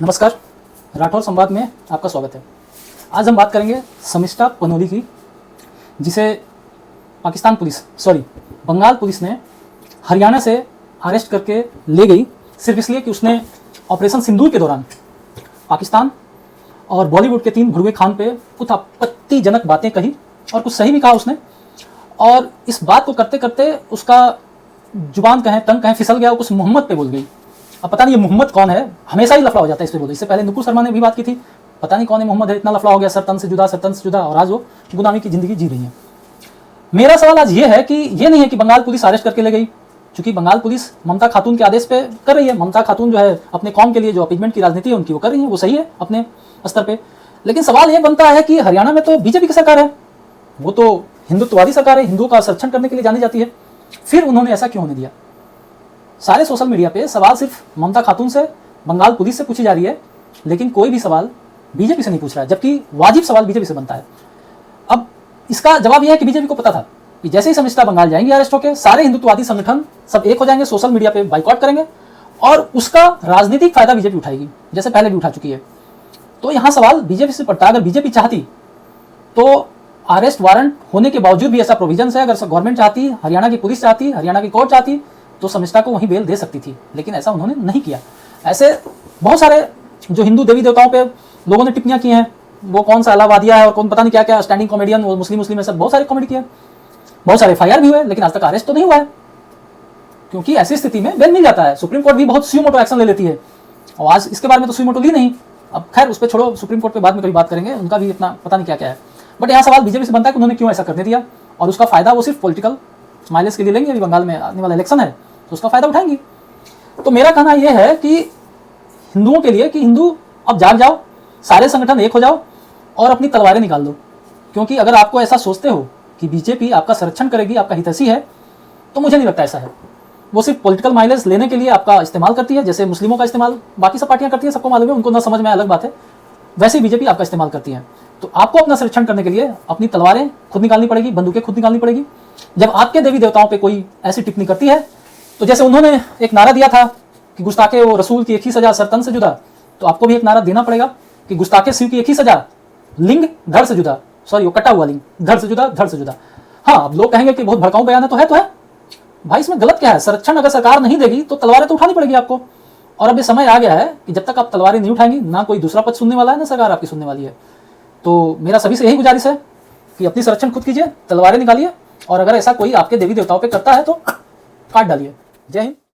नमस्कार, राठौर संवाद में आपका स्वागत है। आज हम बात करेंगे शमिष्ठा पनोली की, जिसे बंगाल पुलिस ने हरियाणा से अरेस्ट करके ले गई सिर्फ इसलिए कि उसने ऑपरेशन सिंदूर के दौरान पाकिस्तान और बॉलीवुड के 3 भड़ुए खान पे कुछ आपत्तिजनक बातें कही और कुछ सही भी कहा उसने। और इस बात को करते करते उसका जुबान कहें, टंग कहें, फिसल गया, कुछ मोहम्मद पे बोल गई। अब पता नहीं ये मोहम्मद कौन है, हमेशा ही लफड़ा हो जाता है इस पे बोलते। इससे पहले नुपुर शर्मा ने भी बात की थी, पता नहीं कौन है मोहम्मद है, इतना लफड़ा हो गया, सर तन से जुदा, और आज वो गुलामी की जिंदगी जी रही है। मेरा सवाल आज ये है कि ये नहीं है कि बंगाल पुलिस अरेस्ट करके ले गई, क्योंकि बंगाल पुलिस ममता खातून के आदेश पे कर रही है। ममता खातून जो है अपने कौम के लिए जो अपीजमेंट की राजनीति है उनकी वो कर रही है, वो सही है अपने स्तर पे। लेकिन सवाल ये बनता है कि हरियाणा में तो बीजेपी की सरकार है, वो तो हिंदुत्ववादी सरकार है, हिंदुओं का संरक्षण करने के लिए जानी जाती है, फिर उन्होंने ऐसा क्यों होने दिया? सारे सोशल मीडिया पे सवाल सिर्फ ममता खातून से, बंगाल पुलिस से पूछी जा रही है, लेकिन कोई भी सवाल बीजेपी से नहीं पूछ रहा है, जबकि वाजिब सवाल बीजेपी से बनता है। अब इसका जवाब यह है कि बीजेपी को पता था कि जैसे ही शमिष्ठा बंगाल जाएंगे अरेस्ट होकर, सारे हिंदुत्ववादी संगठन सब एक हो जाएंगे, सोशल मीडिया पे बाइकआउट करेंगे और उसका राजनीतिक फायदा बीजेपी उठाएगी, जैसे पहले भी उठा चुकी है। तो यहाँ सवाल बीजेपी से पड़ता है, अगर बीजेपी चाहती तो अरेस्ट वारंट होने के बावजूद भी ऐसा प्रोविजन है, अगर गवर्नमेंट चाहती, हरियाणा की पुलिस चाहती, हरियाणा की कोर्ट चाहती, तो शमिष्ठा को वहीं बेल दे सकती थी, लेकिन ऐसा उन्होंने नहीं किया। ऐसे बहुत सारे जो हिंदू देवी देवताओं पे लोगों ने टिप्पणियां की हैं, वो कौन सा अलावादिया है और कौन पता नहीं क्या क्या स्टैंडिंग कॉमेडियन, वो मुस्लिम सब बहुत सारे कॉमेडी किए, बहुत सारे FIR भी हुए, लेकिन आज तक अरेस्ट तो नहीं हुआ है, क्योंकि ऐसी स्थिति में बेल मिल जाता है। सुप्रीम कोर्ट भी बहुत सुमोटो एक्शन ले लेती है, और आज इसके बारे में तो सुमोटो ली नहीं। अब खैर उस पर छोड़ो, सुप्रीम कोर्ट पे बाद में कभी बात करेंगे, उनका भी इतना पता नहीं क्या क्या है। बट यहाँ सवाल बीजेपी से बनता है कि उन्होंने क्यों ऐसा करने दिया, और उसका फायदा वो सिर्फ पॉलिटिकल माइलेज के लिए लेंगे। अभी बंगाल में आने वाला इलेक्शन है तो उसका फायदा उठाएंगी। तो मेरा कहना यह है कि हिंदुओं के लिए कि हिंदू अब जाग जाओ, सारे संगठन एक हो जाओ और अपनी तलवारें निकाल दो, क्योंकि अगर आपको ऐसा सोचते हो कि बीजेपी आपका संरक्षण करेगी, आपका हितैषी है, तो मुझे नहीं लगता ऐसा है। वो सिर्फ पॉलिटिकल माइलेज लेने के लिए आपका इस्तेमाल करती है, जैसे मुस्लिमों का इस्तेमाल बाकी सब पार्टियां करती है, सबको मालूम है, उनको ना समझ में अलग बात है, वैसे ही बीजेपी आपका इस्तेमाल करती है। तो आपको अपना संरक्षण करने के लिए अपनी तलवारें खुद निकालनी पड़ेगी, बंदूकें खुद निकालनी पड़ेगी। जब आपके देवी देवताओं पर कोई ऐसी टिप्पणी करती है, तो जैसे उन्होंने एक नारा दिया था कि गुस्ताखे वो रसूल की एक ही सजा, सर तन से जुदा, तो आपको भी एक नारा देना पड़ेगा कि गुस्ताखे शिव की एक ही सजा, लिंग धड़ से जुदा, सॉरी वो कटा हुआ लिंग, धड़ से जुदा। हाँ, अब लोग कहेंगे कि बहुत भड़काऊ बयान है, तो है भाई, इसमें गलत क्या है? संरक्षण अगर सरकार नहीं देगी तो तलवारें तो उठानी पड़ेगी आपको। और अब ये समय आ गया है कि जब तक आप तलवारें नहीं उठाएंगी, ना कोई दूसरा पक्ष सुनने वाला है, ना सरकार आपकी सुनने वाली है। तो मेरा सभी से यही गुजारिश है कि अपनी संरक्षण खुद कीजिए, तलवारें निकालिए, और अगर ऐसा कोई आपके देवी देवताओं पर करता है तो काट डालिए। जय हिंद।